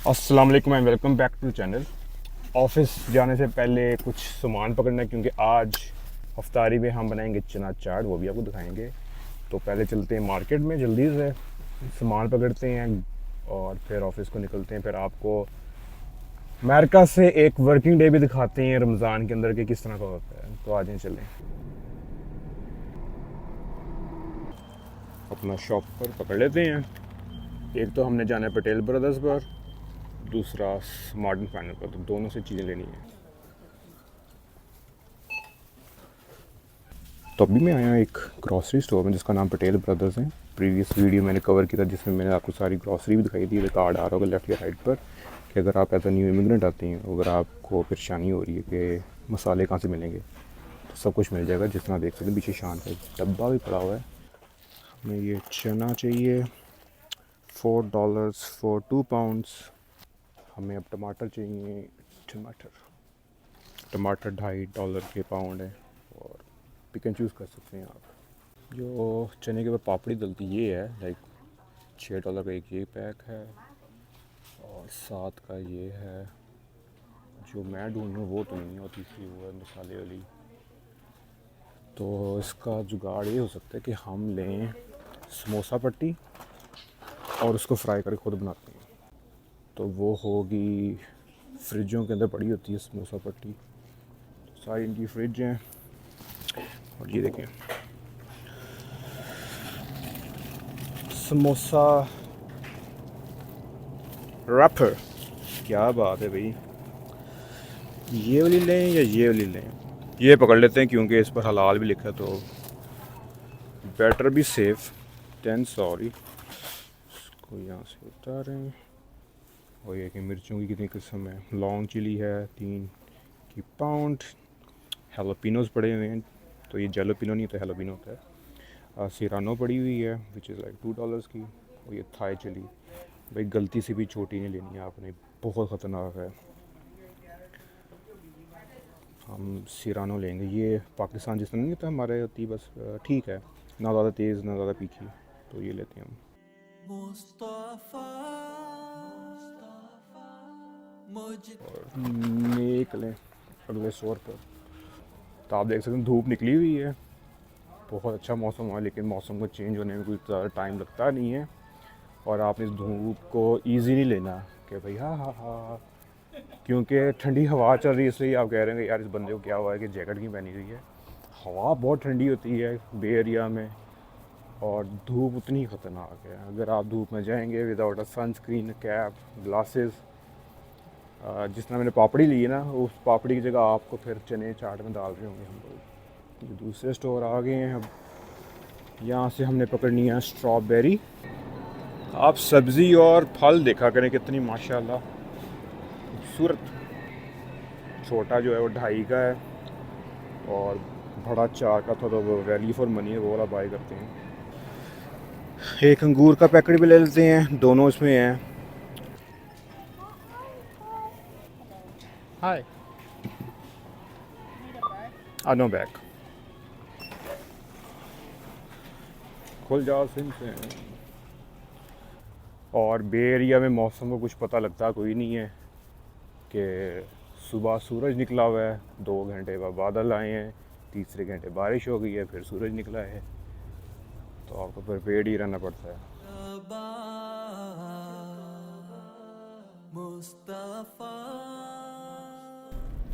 अस्सलाम वालेकुम and welcome back to channel. Office जाने से पहले कुछ सामान पकड़ना है क्योंकि आज हफ्तारी में हम बनाएंगे चना चाट, वो भी आपको दिखाएंगे। तो पहले चलते हैं मार्केट में, जल्दी से सामान पकड़ते हैं और फिर ऑफिस को निकलते हैं। फिर आपको अमेरिका से एक वर्किंग डे भी दिखाते हैं रमज़ान के अंदर के किस तरह का होता है। तो आ जाएं, चलें अपना शॉप पर पकड़ लेते हैं। एक तो हमने जाना है पटेल ब्रदर्स पर, दूसरा मॉडर्न फाइनल पर, तो दोनों से चीज़ें लेनी है। तो अभी मैं आया हूँ एक ग्रॉसरी स्टोर में जिसका नाम पटेल ब्रदर्स है। प्रीवियस वीडियो मैंने कवर किया था जिसमें मैंने आपको सारी ग्रॉसरी भी दिखाई थी। कार्ड आ रहा होगा लेफ्ट या राइट पर कि अगर आप एज अ न्यू इमिग्रेंट आते हैं, अगर आपको परेशानी हो रही है कि मसाले कहाँ से मिलेंगे, तो सब कुछ मिल जाएगा। जिस तरह देख सकते हैं पीछे शान का डब्बा भी पड़ा हुआ है। हमें ये चना चाहिए $4 फॉर 2 पाउंड्स। हमें अब टमाटर चाहिए, टमाटर $2.5 के पाउंड है और पिक एंड चूज़ कर सकते हैं आप। जो चने के ऊपर पापड़ी डलती ये है, लाइक $6 का एक ये पैक है और 7 का ये है। जो मैं ढूंढ रहा हूँ वो तो नहीं होती थी, वो है मसाले वाली। तो इसका जुगाड़ ये हो सकता है कि हम लें समोसा पट्टी और उसको फ्राई करके खुद बनाते हैं। तो वो होगी, फ्रिजों के अंदर पड़ी होती है समोसा पट्टी। तो सारी इनकी फ्रिज हैं और ये देखें समोसा रैपर। क्या बात है भाई, ये वाली लें या ये वाली लें? ये पकड़ लेते हैं क्योंकि इस पर हलाल भी लिखा है, तो better be safe than sorry. इसको यहाँ से उतारें। और ये कि मिर्चों की कितनी किस्म है। लॉन्ग चिली है 3 की पाउंड। हेलोपिनोज पड़े हुए हैं, तो ये जेलोपिनो नहीं होता, हेलोपिनो होता है। सिरानो पड़ी हुई है विच इज़ लाइक $2 की। और ये थाई चिली, भाई गलती से भी छोटी नहीं लेनी है आपने, बहुत ख़तरनाक है। हम सिरानो लेंगे। ये पाकिस्तान जिस तरह नहीं होता हमारे होती, बस ठीक है, ना ज़्यादा तेज़ ना ज़्यादा तीखी, तो ये लेते हैं हम। और निकलें अगले स्टोर पर। तो आप देख सकते हैं धूप निकली हुई है, बहुत अच्छा मौसम हुआ, लेकिन मौसम को चेंज होने में कोई ज़्यादा टाइम लगता नहीं है। और आपने इस धूप को ईजी नहीं लेना कि भाई हाँ, क्योंकि ठंडी हवा चल रही है, इसलिए आप कह रहे हैं कि यार इस बंदे को क्या हुआ है कि जैकेट क्यों पहनी हुई है। हवा बहुत ठंडी होती है बे एरिया में और धूप उतनी ख़तरनाक है। अगर आप धूप में जाएंगे without a sunscreen, cap, glasses, जिस तरह मैंने पापड़ी ली है ना, उस पापड़ी की जगह आपको फिर चने चाट में डाल रहे होंगे हम लोग। ये दूसरे स्टोर आ गए हैं। अब यहाँ से हमने पकड़नी है स्ट्रॉबेरी। आप सब्ज़ी और फल देखा करें कितनी माशाल्लाह खूबसूरत। छोटा जो है वो 2.5 का है और बड़ा 4 का था, तो वो वैल्यू फॉर मनी है, वो वाला बाय करते हैं। एक अंगूर का पैकेट भी ले लेते हैं, दोनों इसमें हैं। हाय, नो बैग, खुल जाओ सिम से। और बे एरिया में मौसम को कुछ पता लगता कोई नहीं है कि सुबह सूरज निकला हुआ है, 2 घंटे बाद बादल आए हैं, तीसरे घंटे बारिश हो गई है, फिर सूरज निकला है। तो आपको प्रिपेयर्ड ही रहना पड़ता है।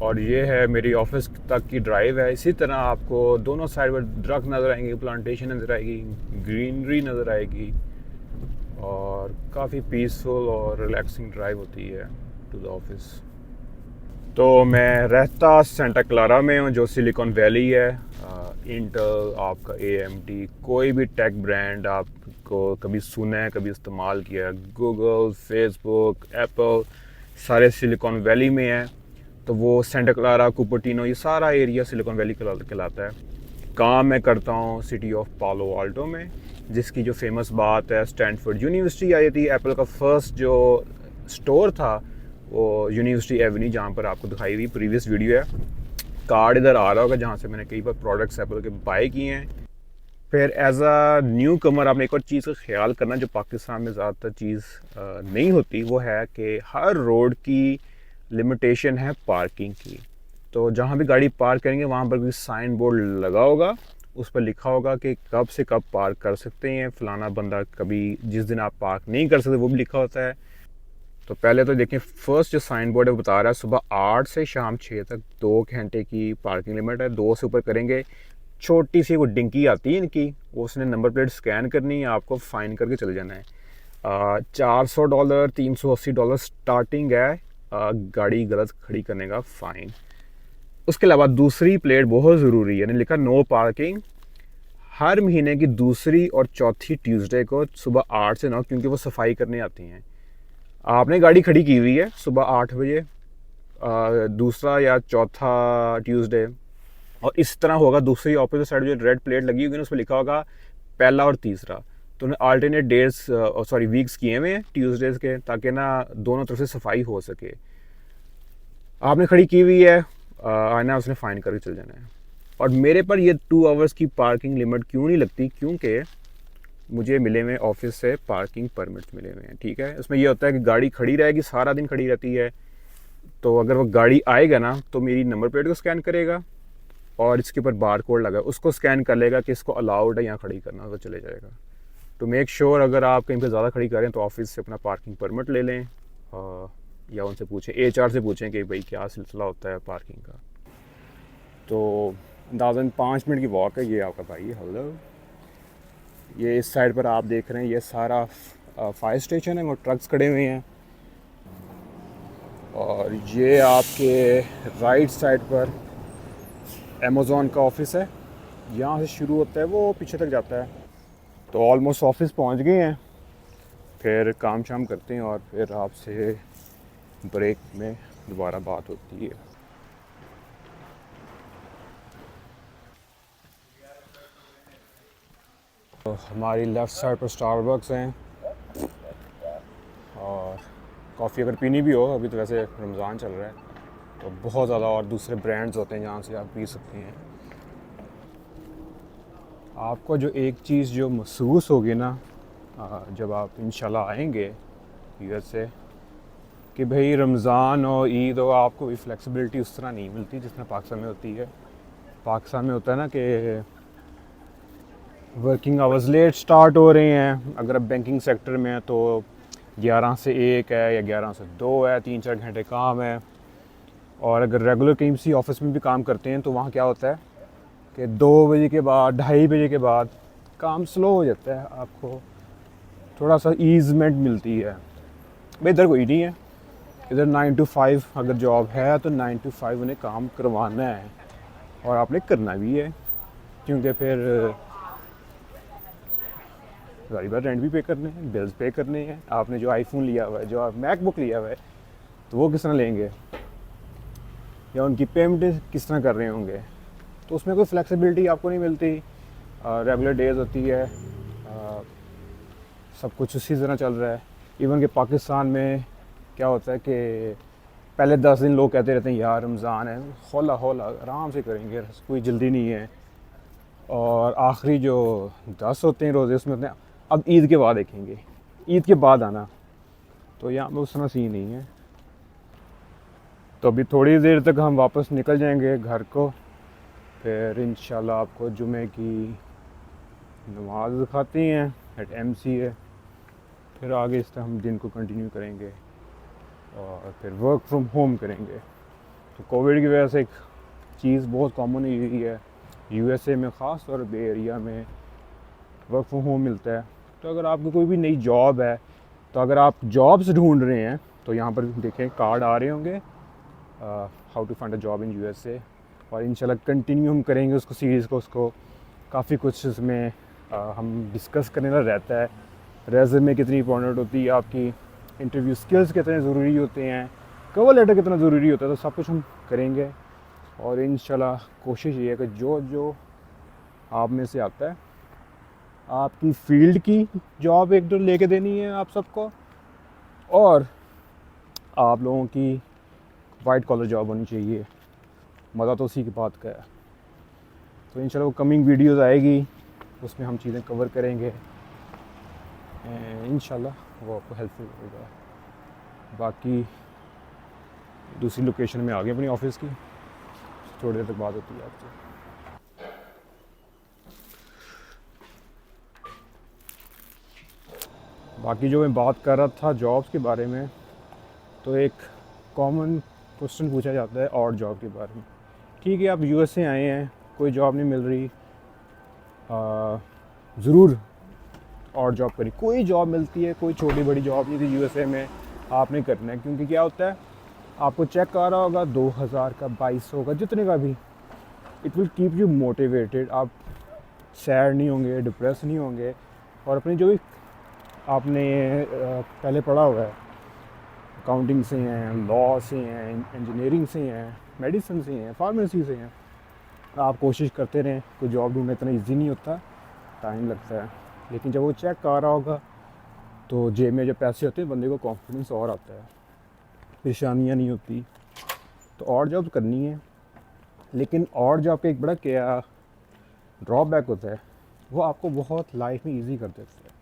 और ये है मेरी ऑफिस तक की ड्राइव है। इसी तरह आपको दोनों साइड पर दरख्त नज़र आएंगे, प्लांटेशन नज़र आएगी, ग्रीनरी नज़र आएगी और काफ़ी पीसफुल और रिलैक्सिंग ड्राइव होती है टू द ऑफिस। तो मैं रहता सेंटा क्लारा में हूँ, जो सिलिकॉन वैली है। इंटेल, आपका AMD, कोई भी टेक ब्रांड आपको कभी सुना है, कभी इस्तेमाल किया है, गूगल, फेसबुक, एप्पल, सारे सिलिकॉन वैली में है। तो वो सेंटा क्लारा, कुपर्टिनो, ये सारा एरिया सिलिकॉन वैली कहलाता है। काम मैं करता हूँ सिटी ऑफ पालो आल्टो में, जिसकी जो फेमस बात है, स्टैनफोर्ड यूनिवर्सिटी आई थी। एप्पल का फर्स्ट जो स्टोर था वो यूनिवर्सिटी एवेन्यू, जहाँ पर आपको दिखाई हुई प्रीवियस वीडियो है। कार्ड इधर आ रहा होगा, जहाँ से मैंने कई बार प्रोडक्ट्स एप्पल के बाय किए हैं। फिर एज अ न्यू कमर आपने एक और चीज़ का ख्याल करना जो पाकिस्तान में ज़्यादातर चीज़ नहीं होती, वो है कि हर रोड की लिमिटेशन है पार्किंग की। तो जहाँ भी गाड़ी पार्क करेंगे वहाँ पर भी साइन बोर्ड लगा होगा, उस पर लिखा होगा कि कब से कब पार्क कर सकते हैं, फ़लाना बंदा कभी जिस दिन आप पार्क नहीं कर सकते वो भी लिखा होता है। तो पहले तो देखें, फर्स्ट जो साइन बोर्ड है वो बता रहा है सुबह 8 से शाम 6 तक 2 घंटे की पार्किंग लिमिट है। 2 से ऊपर करेंगे, छोटी सी वो डिंकी आती है इनकी, वो उसने नंबर प्लेट स्कैन करनी है, आपको फ़ाइन करके चले जाना है। $400 $380 स्टार्टिंग है गाड़ी गलत खड़ी करने का फ़ाइन। उसके अलावा दूसरी प्लेट बहुत ज़रूरी है, लिखा नो पार्किंग हर महीने की दूसरी और चौथी ट्यूसडे को सुबह 8 से 9, क्योंकि वो सफाई करने आती हैं। आपने गाड़ी खड़ी की हुई है सुबह 8 बजे, दूसरा या चौथा ट्यूसडे, और इस तरह होगा दूसरी ऑपोजिट साइड जो रेड प्लेट लगी होगी ना, उस पर लिखा होगा पहला और तीसरा। तो उन्हें अल्टरनेट डेट्स सॉरी वीक्स किए हुए हैं ट्यूसडेज के, ताकि ना दोनों तरफ से सफाई हो सके। आपने खड़ी की हुई है, आना उसने फ़ाइन करके चल जाना है। और मेरे पर ये 2 आवर्स की पार्किंग लिमिट क्यों नहीं लगती, क्योंकि मुझे मिले हुए ऑफिस से पार्किंग परमिट्स मिले हुए हैं। ठीक है, इसमें ये होता है कि गाड़ी खड़ी रहेगी, सारा दिन खड़ी रहती है, तो अगर वो गाड़ी आएगा ना तो मेरी नंबर प्लेट को स्कैन करेगा और इसके ऊपर बार कोड लगा उसको स्कैन कर लेगा कि इसको अलाउड है यहाँ खड़ी करना, तो चले जाएगा। तो मेक श्योर अगर आप कहीं पे ज़्यादा खड़ी करें तो ऑफिस से अपना पार्किंग परमिट ले लें, या उनसे पूछें, HR से पूछें कि भाई क्या सिलसिला होता है पार्किंग का। तो अंदाज़न 5 मिनट की वॉक है। ये आपका भाई हेलो, ये इस साइड पर आप देख रहे हैं ये सारा फायर स्टेशन है, वो ट्रक्स खड़े हुए हैं। और ये आपके राइट साइड पर अमेज़ॉन का ऑफिस है, यहाँ से शुरू होता है वो पीछे तक जाता है। तो ऑलमोस्ट ऑफिस पहुँच गए हैं, फिर काम शाम करते हैं और फिर आपसे ब्रेक में दोबारा बात होती है। तो हमारी लेफ़्ट साइड पर स्टारबक्स हैं, और कॉफ़ी अगर पीनी भी हो, अभी तो वैसे रमज़ान चल रहा है तो बहुत ज़्यादा और दूसरे ब्रांड्स होते हैं जहाँ से आप पी सकते हैं। आपको जो एक चीज़ जो महसूस होगी ना जब आप इंशाल्लाह आएंगे US से, कि भाई रमज़ान और ईद और आपको भी फ्लेक्सिबिलिटी उस तरह नहीं मिलती जितना पाकिस्तान में होती है। पाकिस्तान में होता है ना कि वर्किंग आवर्स लेट स्टार्ट हो रहे हैं, अगर आप बैंकिंग सेक्टर में हैं तो 11 से 1 है या 11 से 2 है, 3-4 घंटे काम है। और अगर रेगुलर कहीं सी ऑफिस में भी काम करते हैं तो वहाँ क्या होता है कि 2 बजे के बाद 2:30 बजे के बाद काम स्लो हो जाता है, आपको थोड़ा सा ईजमेंट मिलती है। भाई इधर कोई नहीं है, इधर 9 to 5 अगर जॉब है तो 9 to 5 उन्हें काम करवाना है और आपने करना भी है, क्योंकि फिर सारी बार रेंट भी पे करने हैं, बिल्स पे करने हैं। आपने जो आईफोन लिया हुआ है, जो आप मैकबुक लिया हुआ है, तो वो किस तरह लेंगे, या उनकी पेमेंट किस तरह कर रहे होंगे, तो उसमें कोई फ्लेक्सिबिलिटी आपको नहीं मिलती। रेगुलर डेज होती है, सब कुछ उसी तरह चल रहा है। इवन कि पाकिस्तान में क्या होता है कि पहले 10 दिन लोग कहते रहते हैं यार रमज़ान है, हौला हौला आराम से करेंगे, कोई जल्दी नहीं है। और आखिरी जो 10 होते हैं रोज़े उसमें होते हैं अब ईद के बाद देखेंगे, ईद के बाद आना, तो यहाँ पर उस तरह सीन नहीं है। तो अभी थोड़ी देर तक हम वापस निकल जाएंगे घर को, फिर इंशाल्लाह आपको जुमे की नमाज दिखाती हैं एट MCA, फिर आगे इस तरह हम दिन को कंटिन्यू करेंगे और फिर वर्क फ्रॉम होम करेंगे। तो कोविड की वजह से एक चीज़ बहुत कॉमन हुई है USA में, ख़ास तौर बे एरिया में वर्क फ्रॉम होम मिलता है। तो अगर आपको कोई भी नई जॉब है, तो अगर आप जॉब्स ढूंढ रहे हैं तो यहाँ पर देखें कार्ड आ रहे होंगे, how to find a job in USA, और इंशाल्लाह कंटिन्यू हम करेंगे उसको सीरीज़ को, उसको काफ़ी कुछ इसमें हम डिस्कस करने वाला रहता है। रेज़्यूमे कितनी इंपॉर्टेंट होती है आपकी, इंटरव्यू स्किल्स कितने ज़रूरी होते हैं, कवर लेटर कितना ज़रूरी होता है, तो सब कुछ हम करेंगे। और इंशाल्लाह कोशिश ये है कि जो जो आप में से आता है, आपकी फील्ड की जॉब एक दो लेके देनी है आप सबको, और आप लोगों की वाइट कॉलर जॉब होनी चाहिए। मज़ा तो उसी की बात का है। तो इंशाल्लाह वो कमिंग वीडियोज़ आएगी, उसमें हम चीज़ें कवर करेंगे, इंशाल्लाह वो आपको हेल्पफुल होगा। बाकी दूसरी लोकेशन में आ गए अपनी ऑफिस की, थोड़ी देर तक बात होती है आपसे। बाकी जो मैं बात कर रहा था जॉब्स के बारे में, तो एक कॉमन क्वेश्चन पूछा जाता है और जॉब के बारे में। ठीक है, आप यूएस से आए हैं, कोई जॉब नहीं मिल रही, ज़रूर और जॉब करी। कोई जॉब मिलती है, कोई छोटी बड़ी जॉब नहीं थी यूएसए में, आपने करना है। क्योंकि क्या होता है, आपको चेक आ रहा होगा 2000 का, 2200 का, जितने का भी, it will keep you motivated. आप सैड नहीं होंगे, डिप्रेस नहीं होंगे, और अपनी जो भी आपने पहले पढ़ा हुआ है, अकाउंटिंग से हैं, लॉ से हैं, इंजीनियरिंग से हैं, मेडिसिन से हैं, फार्मेसी से हैं, आप कोशिश करते रहें। कोई जॉब ढूंढना इतना ईजी नहीं होता, टाइम लगता है। लेकिन जब वो चेक आ रहा होगा तो जेब में जब पैसे होते हैं, बंदे को कॉन्फिडेंस और आता है, परेशानियाँ नहीं होती। तो और जॉब करनी है, लेकिन और जॉब का एक बड़ा क्या ड्रॉबैक होता है, वो आपको बहुत लाइफ में इजी कर देता है।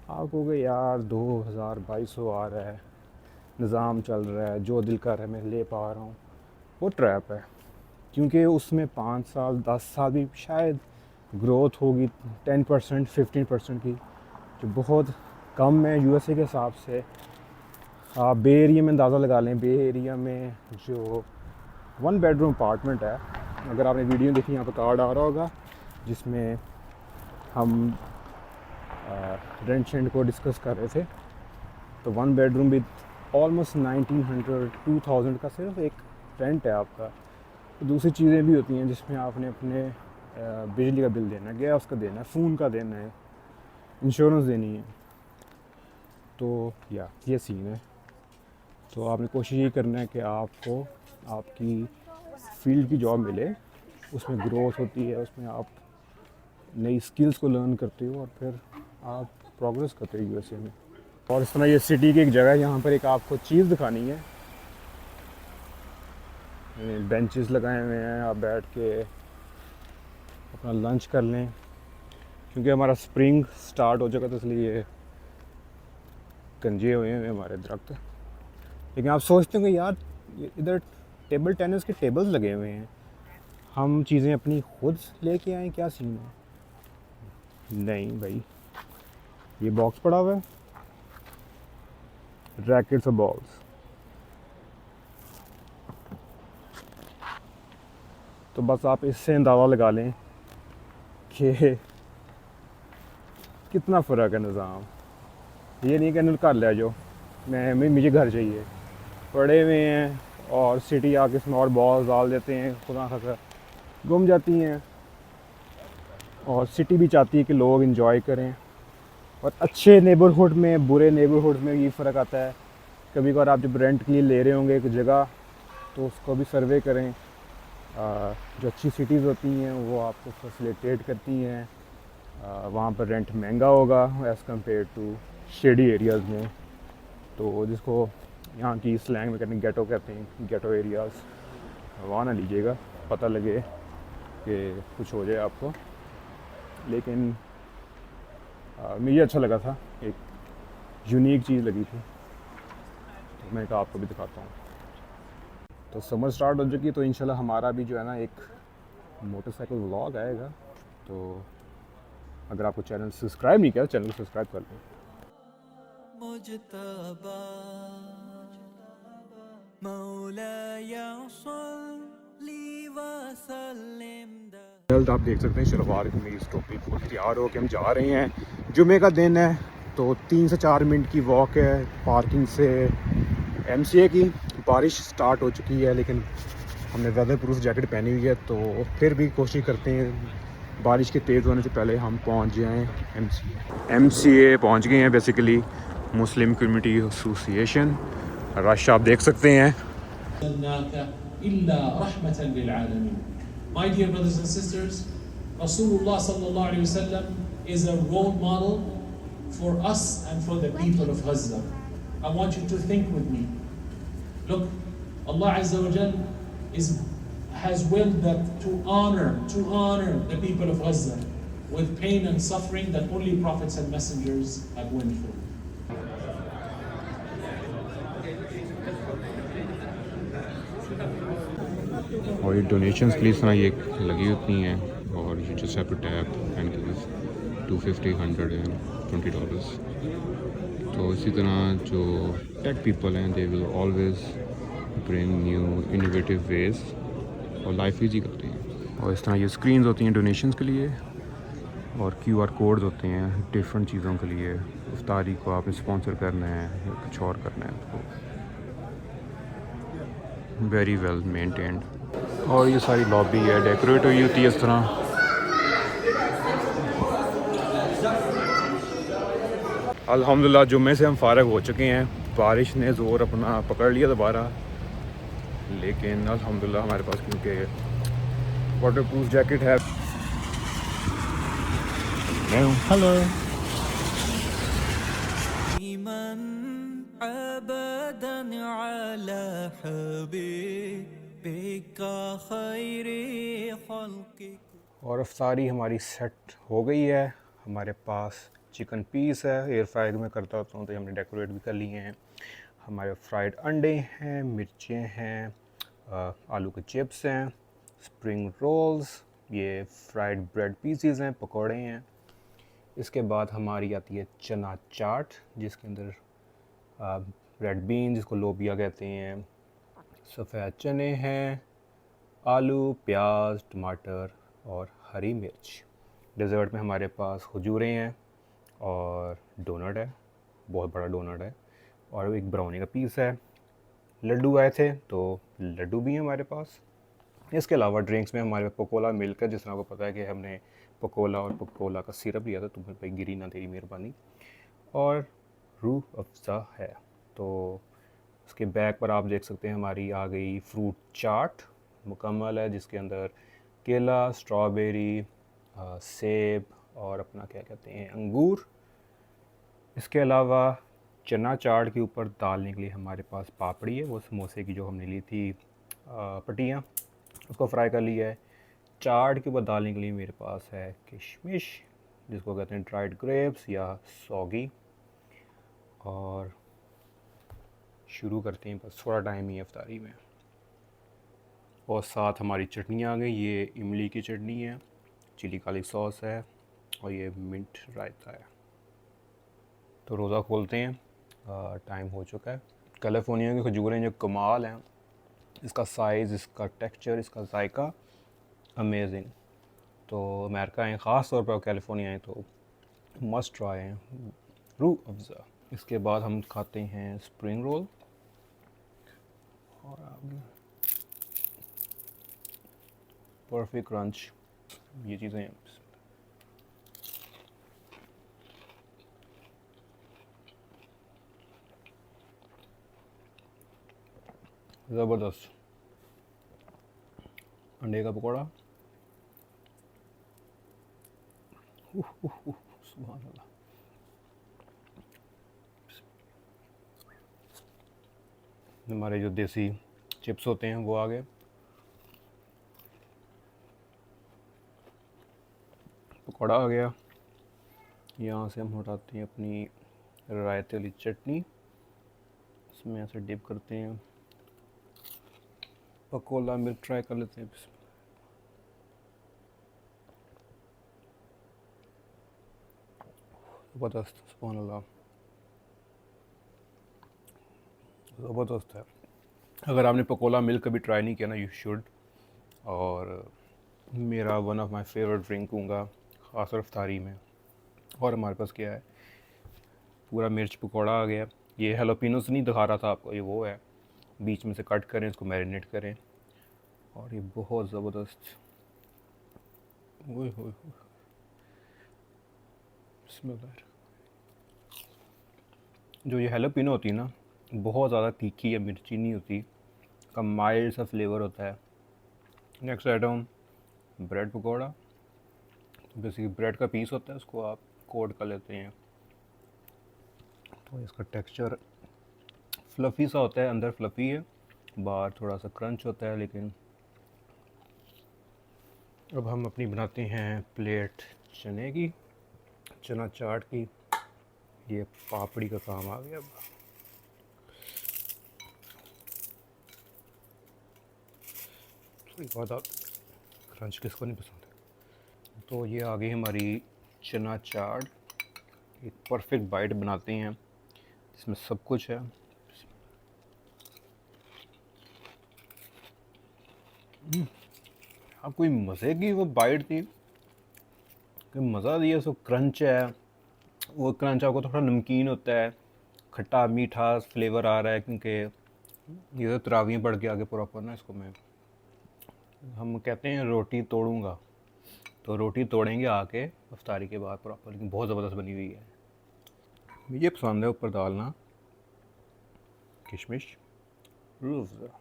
आप कहोगे यार 2000 2200 आ रहा है, निज़ाम चल रहा है, जो दिल कर रहा है मैं ले पा रहा हूँ, वो ट्रैप है। क्योंकि उसमें 5 साल 10 साल भी शायद ग्रोथ होगी 10% 15% की, जो बहुत कम है यूएसए के हिसाब से। आप बे एरिया में अंदाज़ा लगा लें, बे एरिया में जो 1 बेडरूम अपार्टमेंट है, अगर आपने वीडियो देखी यहाँ पर कार्ड आ रहा होगा जिसमें हम रेंट को डिस्कस कर रहे थे, तो 1 बेडरूम भी ऑलमोस्ट 1900 2000 का सिर्फ एक रेंट है आपका। तो दूसरी चीज़ें भी होती हैं जिसमें आपने अपने बिजली का बिल देना है, गैस का देना है, फ़ोन का देना है, इंश्योरेंस देनी है। तो या ये सीन है। तो आपने कोशिश ये करना है कि आपको आपकी फील्ड की जॉब मिले, उसमें ग्रोथ होती है, उसमें आप नई स्किल्स को लर्न करते हो और फिर आप प्रोग्रेस करते हो यूएसए में। और इस तरह ये सिटी की एक जगह है, यहाँ पर एक आपको चीज़ दिखानी है। बेंचेस लगाए हुए हैं, आप बैठ के अपना लंच कर लें, क्योंकि हमारा स्प्रिंग स्टार्ट हो जाएगा, तो इसलिए गंजे हुए हैं हमारे दरख्त। लेकिन आप सोचते हो कि यार इधर टेबल टेनिस के टेबल्स लगे हुए हैं, हम चीज़ें अपनी खुद लेके आएँ, क्या सीन है? नहीं भाई, ये बॉक्स पड़ा हुआ है, रैकेट्स और बॉल्स। तो बस आप इससे अंदाज़ा लगा लें कि कितना फ़र्क है निज़ाम। ये नहीं कि घर ले जाओ, मुझे घर चाहिए, पड़े हुए हैं, और सिटी आके इसमें और बॉल्स डाल देते हैं, खुदा खासा गुम जाती हैं। और सिटी भी चाहती है कि लोग इंजॉय करें, और अच्छे नेबरहुड में बुरे नेबरहुड में ये फ़र्क आता है। कभी कभार आप जब रेंट के लिए ले रहे होंगे एक जगह, तो उसको भी सर्वे करें। जो अच्छी सिटीज़ होती हैं वो आपको फैसिलिटेट करती हैं, वहाँ पर रेंट महंगा होगा as compared to shady areas में। तो जिसको यहाँ की स्लैंग में कहते हैं गेटो कहते हैं, गेटो एरियाज़, वहाँ ना लीजिएगा, पता लगे कि कुछ हो जाए आपको। लेकिन मुझे अच्छा लगा था, एक यूनिक चीज़ लगी थी, तो मैं कहा आपको भी दिखाता हूँ। तो समर स्टार्ट हो चुकी, तो इंशाल्लाह हमारा भी जो है ना एक मोटरसाइकिल व्लॉग आएगा। तो अगर आपको चैनल सब्सक्राइब नहीं किया, चैनल को सब्सक्राइब कर लो। जल्द आप देख सकते हैं शलवार कमीज़ टोपी पूरी तैयार हो के हम जा रहे हैं। जुमे का दिन है, तो 3 से 4 मिनट की वॉक है पार्किंग से एमसीए की। बारिश स्टार्ट हो चुकी है, लेकिन हमने वेदर प्रूफ जैकेट पहनी हुई है, तो फिर भी कोशिश करते हैं बारिश के तेज़ होने से पहले हम पहुंच जाएं एमसीए पहुंच गए हैं। Basically Muslim community association, rush आप देख सकते हैं। My dear brothers and sisters, Rasulullah sallallahu alaihi wasallam is a role model for us and for the people of Gaza. I want you to think with me. Look, Allah Azza wa Jal has willed that to honor the people of Gaza. with pain and suffering that only prophets and messengers have went through. और ये donations के लिए इस तरह ये लगी होती हैं और you just have to tap and give 250 100 and $20। तो इसी तरह जो टेक पीपल हैं they will always bring new innovative ways और लाइफ ईजी करते हैं। और इस तरह ये स्क्रीन्स होती हैं डोनेशंस के लिए और QR कोड्स होते हैं डिफरेंट चीज़ों के लिए। इफ्तारी को आपने स्पॉन्सर करना है या कुछ और करना है तो वेरी वेल मेंटेन्ड। और ये सारी लॉबी है डेकोरेट हुई होती है इस तरह। अल्हम्दुलिल्लाह जुम्मे से हम फारग हो चुके हैं। बारिश ने ज़ोर अपना पकड़ लिया दोबारा, लेकिन अल्हम्दुलिल्लाह हमारे पास क्योंकि वाटर प्रूफ जैकेट है। हेलो और अफ्तारी हमारी सेट हो गई है। हमारे पास चिकन पीस है, एयर फ्राई में करता होता हूँ तो हमने डेकोरेट भी कर लिए हैं। हमारे फ्राइड अंडे हैं, मिर्चें हैं, आलू के चिप्स हैं, स्प्रिंग रोल्स, ये फ्राइड ब्रेड पीसीज हैं, पकौड़े हैं। इसके बाद हमारी आती है चना चाट जिसके अंदर रेड बीन जिसको लोबिया कहते हैं, सफ़ेद चने हैं, आलू, प्याज, टमाटर और हरी मिर्च। डेज़र्ट में हमारे पास खजूरें हैं और डोनट है, बहुत बड़ा डोनट है और एक ब्राउनी का पीस है। लड्डू आए थे तो लड्डू भी हैं हमारे पास। इसके अलावा ड्रिंक्स में हमारे पास पकोला मिल्क है, जिस तरह को पता है कि हमने पकोला और पकोला का सिरप लिया था, तुम्हें भाई गिरी ना तेरी मेहरबानी। और रूह अफ़ज़ा है। तो उसके बैक पर आप देख सकते हैं हमारी आ गई फ्रूट चाट मुकम्मल है, जिसके अंदर केला, स्ट्रॉबेरी, सेब और अपना क्या कहते हैं अंगूर। इसके अलावा चना चाट के ऊपर डालने के लिए हमारे पास पापड़ी है, वो समोसे की जो हमने ली थी पट्टियाँ, उसको फ्राई कर लिया है। चाट के ऊपर डालने के लिए मेरे पास है किशमिश जिसको कहते हैं ड्राइड ग्रेप्स या सौगी। और शुरू करते हैं, बस थोड़ा टाइम ही है इफ्तारी में। और साथ हमारी चटनी आ गई, ये इमली की चटनी है, चिली काली सॉस है और ये मिंट रायता है। तो रोज़ा खोलते हैं, टाइम हो चुका है। कैलिफोर्निया की खजूरें जो कमाल हैं, इसका साइज़, इसका टेक्सचर, इसका जायका अमेजिंग। तो अमेरिका आए, ख़ास तौर पर कैलिफोर्निया आए तो मस्ट ट्राई हैं, रूह अफ़ज़ा। इसके बाद हम खाते हैं स्प्रिंग रोल और परफेक्ट क्रंच, ये चीज़ें ज़बरदस्त। अंडे का पकौड़ा, सुभान अल्लाह। हमारे जो देसी चिप्स होते हैं वो आ गए, पकौड़ा आ गया। यहाँ से हम हटाते हैं अपनी रायते वाली चटनी, इसमें ऐसे डिप करते हैं। पकोला मिल्क ट्राई कर लेते हैं। ज़बरदस्त, सुभान अल्लाह, ज़बरदस्त है। अगर आपने पकोला मिल्क कभी ट्राई नहीं किया ना, यू शुड। और मेरा one of my favourite drink होगा ख़ास इफ्तारी में। और हमारे पास क्या है, पूरा मिर्च पकोड़ा आ गया। ये हेलोपिनोस नहीं दिखा रहा था आपको, ये वो है, बीच में से कट करें, इसको मैरिनेट करें और ये बहुत ज़बरदस्त। ओए होए, बिस्मिल्लाह। जो ये हेलोपिनो होती है ना, बहुत ज़्यादा तीखी या मिर्ची नहीं होती, का माइल्ड सा फ्लेवर होता है। Next item bread pakora. तो बेसिकली ब्रेड का पीस होता है, उसको आप कोट कर लेते हैं। तो इसका टेक्सचर फ्लफ़ी सा होता है, अंदर फ्लफ़ी है, बाहर थोड़ा सा क्रंच होता है। लेकिन अब हम अपनी बनाते हैं प्लेट चने की, चना चाट की, ये पापड़ी का काम आ गया अब। थोड़ी बहुत आप क्रंच किसको नहीं पसंद है। तो ये आ गई हमारी चना चाट। एक परफेक्ट बाइट बनाते हैं, इसमें सब कुछ है। अब कोई मज़े की वो बाइट थी, कोई मज़ा दिया। उसको क्रंच है, वो क्रंच आपको थोड़ा नमकीन होता है, खट्टा मीठा फ्लेवर आ रहा है, क्योंकि ये तो तरावियाँ पढ़ के आगे प्रॉपर ना इसको मैं, हम कहते हैं रोटी तोड़ूंगा, तो रोटी तोड़ेंगे आके अफ्तारी के बाद प्रॉपर, लेकिन बहुत ज़बरदस्त बनी हुई है। मुझे पसंद है ऊपर डालना किशमिश, रूह अफ़ज़ा।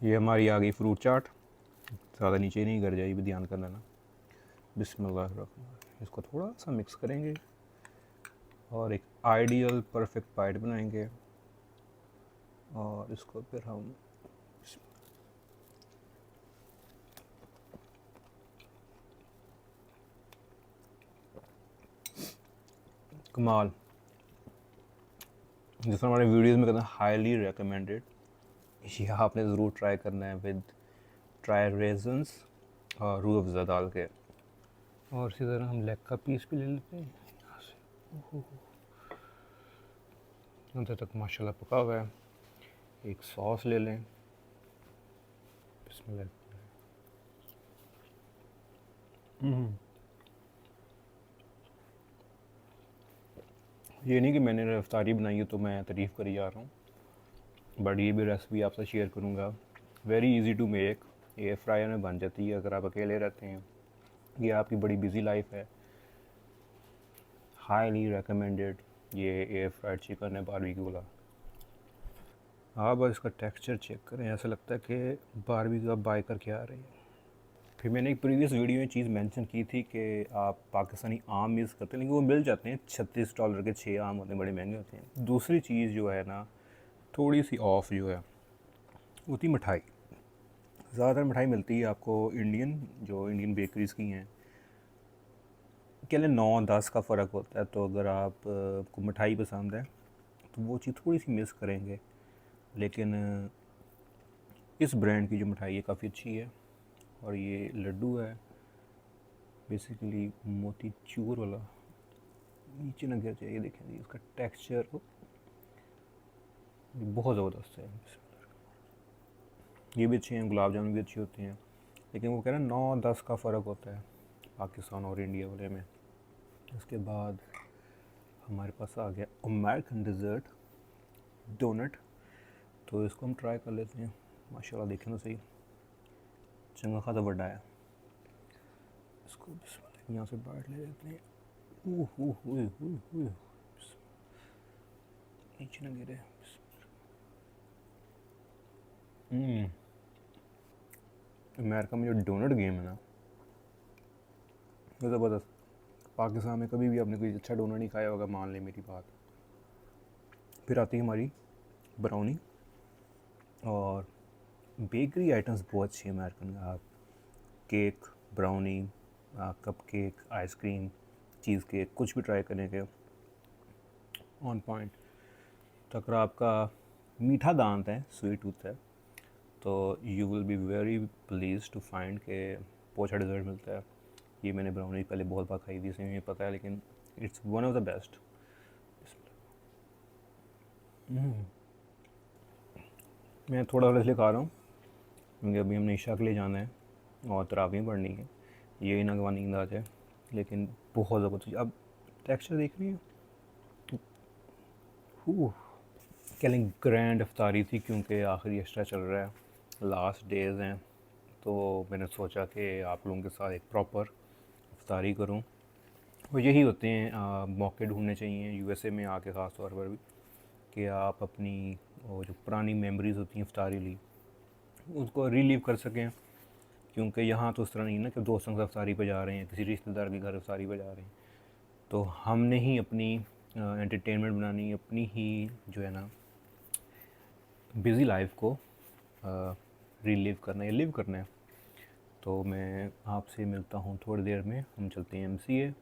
ये हमारी आ गई फ्रूट चाट, ज़्यादा नीचे नहीं गिर जाए, ये भी ध्यान कर लेना। बिस्मिल्लाह, इसको थोड़ा सा मिक्स करेंगे और एक आइडियल परफेक्ट बाइट बनाएंगे, और इसको फिर हम कमाल, जिस हमारे वीडियोस में कहते हैं हाईली रिकमेंडेड, ये आपने ज़रूर ट्राई करना है विद ड्राई रेजन्स और रूह अफ़ज़ा डाल के। और इसी तरह हम लेग का पीस भी ले लेते हैं यहाँ से। अंदर तक माशाल्लाह पका हुआ है। एक सॉस ले लें, बिस्मिल्लाह। ये नहीं कि मैंने रफ्तारी बनाई है तो मैं तारीफ़ करी जा रहा हूँ, बट ये भी रेसिपी आपसे शेयर करूँगा। Very easy to make, air fryer में बन जाती है अगर आप अकेले रहते हैं, ये आपकी बड़ी बिजी लाइफ है। हाईली रिकमेंडेड ये एयर फ्राइड चिकन है बारबेक्यू वाला। आप बस इसका टेक्सचर चेक करें, ऐसा लगता है कि बारबेक्यू आप बाय करके आ रही है। फिर मैंने एक प्रीवियस वीडियो में चीज़ मेंशन की थी कि आप पाकिस्तानी आम यूज़ करते हैं, लेकिन वो मिल जाते हैं $36 के 6 आम होते हैं, बड़े महंगे होते हैं। दूसरी चीज़ जो है ना थोड़ी सी ऑफ जो है वो थी मिठाई। ज़्यादातर मिठाई मिलती है आपको इंडियन, जो इंडियन बेकरीज़ की हैं, कह लें 9-10 का फ़र्क होता है। तो अगर आप को मिठाई पसंद है तो वो चीज़ थोड़ी सी मिस करेंगे, लेकिन इस ब्रांड की जो मिठाई है काफ़ी अच्छी है। और ये लड्डू है बेसिकली मोती चूर वाला, नीचे ना गिर जाए, ये देखें जी इसका टेक्सचर बहुत ज़बरदस्त है। ये भी अच्छे हैं, गुलाब जामुन भी अच्छी होती हैं, लेकिन वो कह रहे हैं 9-10 का फ़र्क होता है पाकिस्तान और इंडिया वाले में। उसके बाद हमारे पास आ गया अमेरिकन डिज़र्ट डोनट, तो इसको हम ट्राई कर लेते हैं। माशाल्लाह देखें तो सही, चंगा खासा बड़ा है। इसको यहाँ से बाइट ले लेते हैं। नीचे ना गिरे। अमेरिका में जो डोनट गेम है ना वो ज़बरदस्त। पाकिस्तान में कभी भी आपने कोई अच्छा डोनट नहीं खाया होगा, मान लें मेरी बात। फिर आती है हमारी ब्राउनी, और बेकरी आइटम्स बहुत अच्छी है अमेरिकन में। आप cake, brownie, cup cake, ice cream, cheese cake, कुछ भी ट्राई करेंगे ऑन पॉइंट। तो अगर आपका मीठा दांत है, स्वीट टूथ है, तो you will be very pleased to find के पोचा डिज़र्ट मिलता है। ये मैंने ब्राउनी पहले बहुत बार खाई थी, इसलिए मुझे पता है, लेकिन it's one of the best. मैं थोड़ा थोड़ा इसलिए खा रहा हूँ क्योंकि अभी हमने ईशा के लिए जाना है और तरावीं पढ़नी है, यही ना नींद आ जाए। लेकिन बहुत ज़बरदस्त, अब टेक्सचर देख रही है, कल ग्रैंड अफ्तारी थी क्योंकि आखिरी एक्स्ट्रा चल रहा है, लास्ट डेज़ हैं, तो मैंने सोचा कि आप लोगों के साथ एक प्रॉपर अफ्तारी करूं। और यही होते हैं मौके ढूंढने चाहिए यूएसए में आके, ख़ास तौर पर भी, कि आप अपनी वो जो पुरानी मेमोरीज़ होती हैं अफ्तारी ली उसको रिलीव कर सकें। क्योंकि यहाँ तो उस तरह नहीं ना कि दोस्तों के साथ अफ्तारी पे जा रहे हैं, किसी रिश्तेदार के घर अफ्तारी पे जा रहे हैं, तो हमने ही अपनी एंटरटेनमेंट बनानी, अपनी ही जो है ना बिज़ी लाइफ को रिलीव करना है, लिव करना है। तो मैं आपसे मिलता हूँ थोड़ी देर में। हम चलते हैं MCA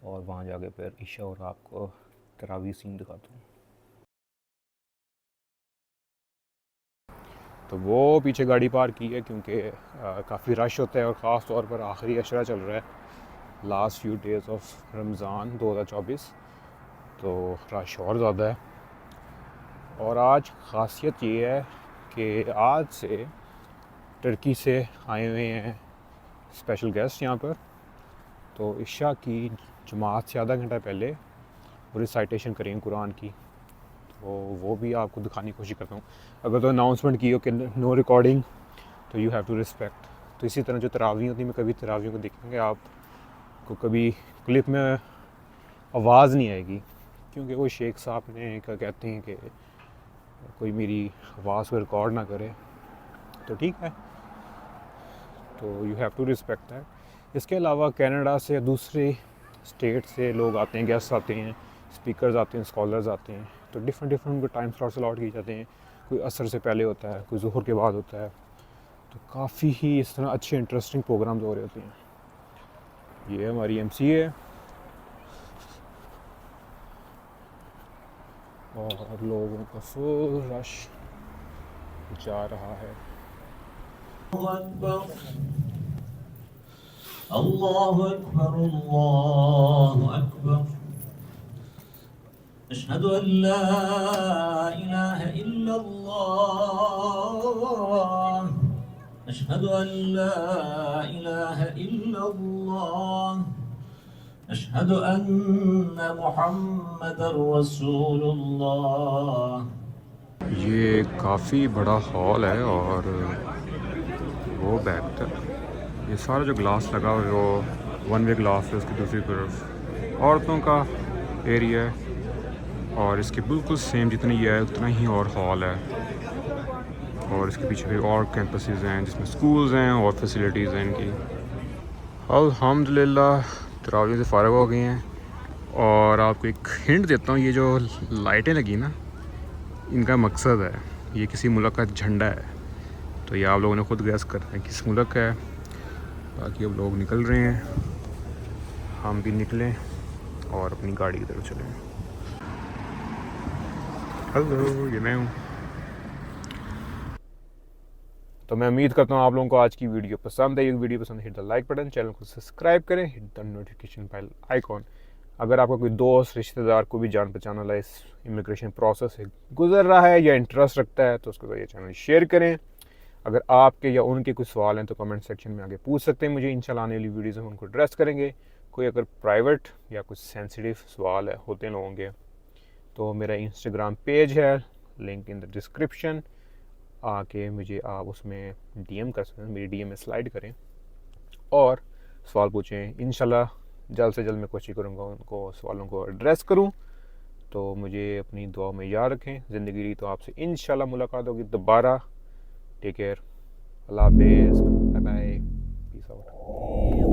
और वहाँ जाके फिर ईशा और आपको तरावी सीन दिखाता हूँ। तो वो पीछे गाड़ी पार्क की है क्योंकि काफ़ी रश होता है और ख़ास तौर पर आखिरी अशरा चल रहा है, last few days of Ramzan 2024, तो रश और ज़्यादा है। और आज ख़ासियत ये है कि आज से टर्की से आए हुए हैं स्पेशल गेस्ट यहाँ पर, तो इशा की जमात से आधा घंटा पहले वो रिसाइटेशन करेंगे कुरान की, तो वो भी आपको दिखाने की कोशिश करता हूँ। अगर तो अनाउंसमेंट की हो कि नो रिकॉर्डिंग, तो यू हैव टू रिस्पेक्ट। तो इसी तरह जो तरावी होती है, मैं कभी तरावियों को देखेंगे आपको कभी क्लिप में आवाज़ नहीं आएगी, क्योंकि वो शेख साहब ने क्या कहते हैं कि कोई मेरी आवाज़ को रिकॉर्ड ना करे, तो ठीक है, तो you have to respect that. इसके अलावा कनाडा से, दूसरे स्टेट से लोग आते हैं, गेस्ट आते हैं, स्पीकर्स आते हैं, स्कॉलर्स आते हैं, तो डिफरेंट उनको टाइम स्लॉट्स अलॉट किए जाते हैं। कोई असर से पहले होता है, कोई ज़ुहर के बाद होता है, तो काफ़ी ही इस तरह अच्छे इंटरेस्टिंग प्रोग्राम्स हो रहे होते हैं। ये हमारी MCA और लोगों का फुल रश जा रहा है। अल्लाहु अकबर, अल्लाहु अकबर, अशहदु अल्ला इलाहा इल्लल्लाह, अशहदु अल्ला इलाहा इल्लल्लाह, अशहदु अन्ना मुहम्मदर रसूलुल्लाह। ये काफ़ी बड़ा हॉल है और वो बैक तक ये सारा जो ग्लास लगा हुआ है वो वन वे ग्लास है, उसकी दूसरी तरफ औरतों का एरिया है, और इसके बिल्कुल सेम जितनी ये है उतना ही और हॉल है, और इसके पीछे भी और कैंपसेस हैं जिसमें स्कूल्स हैं और फैसिलिटीज़ हैं इनकी। अल्हम्दुलिल्लाह तरावी से फ़ारिग हो गए हैं, और आपको एक हिंट देता हूँ, ये जो लाइटें लगी ना, इनका मकसद है, ये किसी मुल्क का झंडा है, तो ये आप लोगों ने खुद गैस करना है किस मुल्क का है। बाकी अब लोग निकल रहे हैं, हम भी निकलें और अपनी गाड़ी की तरफ चलें। हेलो, ये मैं हूँ। तो मैं उम्मीद करता हूँ आप लोगों को आज की वीडियो पसंद है। ये वीडियो पसंद है, hit the like button, channel को सब्सक्राइब करें, hit the notification bell icon. अगर आपका कोई दोस्त, रिश्तेदार, कोई भी जान पहचान वाला इस इमिग्रेशन प्रोसेस से गुजर रहा है या इंटरेस्ट रखता है, तो उसके साथ ये चैनल शेयर करें। अगर आपके या उनके कुछ सवाल हैं तो कमेंट सेक्शन में आगे पूछ सकते हैं मुझे। इंशाल्लाह आने वाली वीडियोज़ में उनको एड्रेस करेंगे। कोई अगर प्राइवेट या कुछ सेंसिटिव सवाल है होते हैं लोगों के, तो मेरा इंस्टाग्राम पेज है, लिंक इन द डिस्क्रिप्शन, आके मुझे आप उसमें DM कर सकते हैं, मेरी DM में स्लाइड करें और सवाल पूछें। इंशाल्लाह जल्द से जल्द मैं कोशिश करूँगा उनको सवालों को एड्रेस करूँ। तो मुझे अपनी दुआ में याद रखें। ज़िंदगी रही तो आपसे इंशाल्लाह मुलाकात होगी दोबारा। टेक केयर, अल्लाह हाफिज़, बाय बाय, पीस आउट।